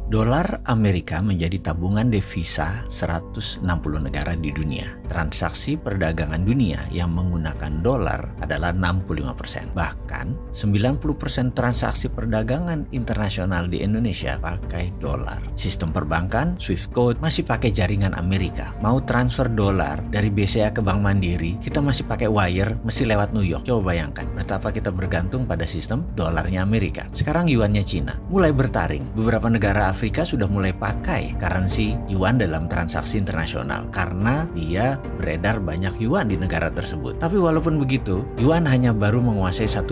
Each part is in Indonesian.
Dolar Amerika menjadi tabungan devisa 160 negara di dunia. Transaksi perdagangan dunia yang menggunakan dolar adalah 65%. Bahkan 90% transaksi perdagangan internasional di Indonesia pakai dolar. Sistem perbankan, Swift Code masih pakai jaringan Amerika. Mau transfer dolar dari BCA ke Bank Mandiri, kita masih pakai wire, mesti lewat New York. Coba bayangkan betapa kita bergantung pada sistem dolarnya Amerika. Sekarang yuannya Cina mulai bertaring. Beberapa negara Afrika sudah mulai pakai currency yuan dalam transaksi internasional karena dia beredar banyak yuan di negara tersebut. Tapi walaupun begitu, yuan hanya baru menguasai 1,7%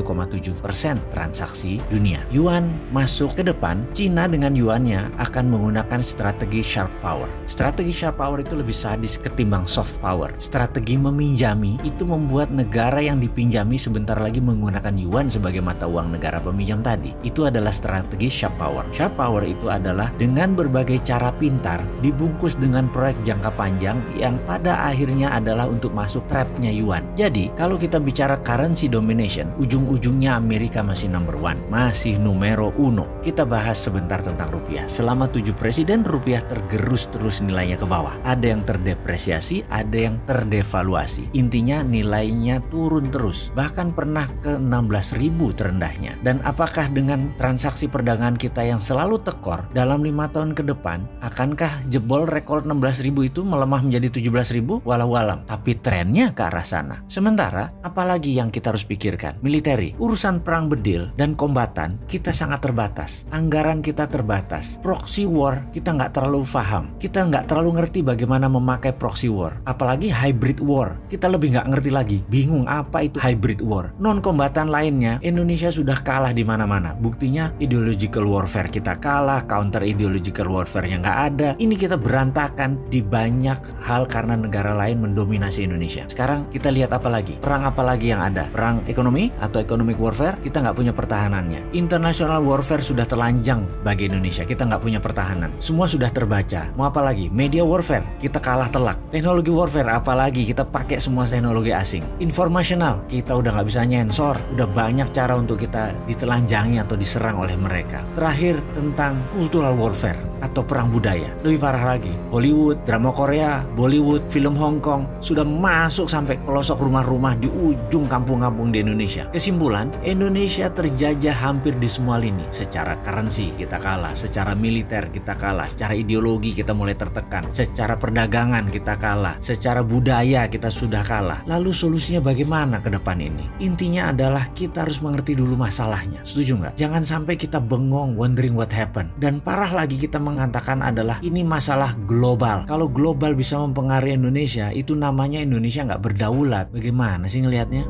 transaksi dunia. Yuan masuk ke depan, Cina dengan yuannya akan menggunakan strategi sharp power. Strategi sharp power itu lebih sadis ketimbang soft power. Strategi meminjami itu membuat negara yang dipinjami sebentar lagi menggunakan yuan sebagai mata uang negara peminjam tadi. Itu adalah strategi sharp power. Sharp power itu adalah dengan berbagai cara pintar dibungkus dengan proyek jangka panjang yang pada akhirnya adalah untuk masuk trapnya yuan. Jadi kalau kita bicara currency domination, ujung-ujungnya Amerika masih number one, masih numero uno. Kita bahas sebentar tentang rupiah. Selama 7 presiden rupiah tergerus terus nilainya ke bawah. Ada yang terdepresiasi, ada yang terdevaluasi. Intinya nilainya turun terus. Bahkan pernah ke 16.000 terendahnya. Dan apakah dengan transaksi perdagangan kita yang selalu tekor dalam 5 tahun ke depan, akankah jebol rekor 16.000 itu melemah menjadi 17.000? Walau alam, tapi trennya ke arah sana. Sementara, apalagi yang kita harus pikirkan? Militeri, urusan perang bedil dan kombatan kita sangat terbatas. Anggaran kita terbatas. Proxy war kita nggak terlalu paham. Kita nggak terlalu ngerti bagaimana memakai proxy war. Apalagi hybrid war, kita lebih nggak ngerti lagi. Bingung apa itu hybrid war. Non-kombatan lainnya, Indonesia sudah kalah di mana-mana. Buktinya ideological warfare kita kalah, counter ideological warfare-nya nggak ada. Ini kita berantakan di banyak hal karena negara lain mendominasi Indonesia. Sekarang kita lihat apa lagi? Perang apa lagi yang ada? Perang ekonomi atau economic warfare? Kita nggak punya pertahanannya. International warfare sudah telanjang bagi Indonesia. Kita nggak punya pertahanan. Semua sudah terbaca. Mau apa lagi? Media warfare, kita kalah telak. Teknologi warfare, apalagi kita pakai semua teknologi asing. Informational, kita udah nggak bisa nyensor. Udah banyak cara untuk kita ditelanjangi atau diserang oleh mereka. Terakhir tentang cultural warfare atau perang budaya. Lebih parah lagi, Hollywood, drama Korea, Bollywood, film Hong Kong sudah masuk sampai pelosok rumah-rumah di ujung kampung-kampung di Indonesia. Kesimpulan, Indonesia terjajah hampir di semua lini. Secara currency kita kalah, secara militer kita kalah, secara ideologi kita mulai tertekan, secara perdagangan kita kalah, secara budaya kita sudah kalah. Lalu solusinya bagaimana ke depan ini? Intinya adalah kita harus mengerti dulu masalahnya. Setuju nggak? Jangan sampai kita bengong wondering what happened. Dan parah lagi kita mengatakan adalah ini masalah global. Kalau global bisa mempengaruhi Indonesia, itu namanya Indonesia nggak berdaulat. Bagaimana sih ngelihatnya?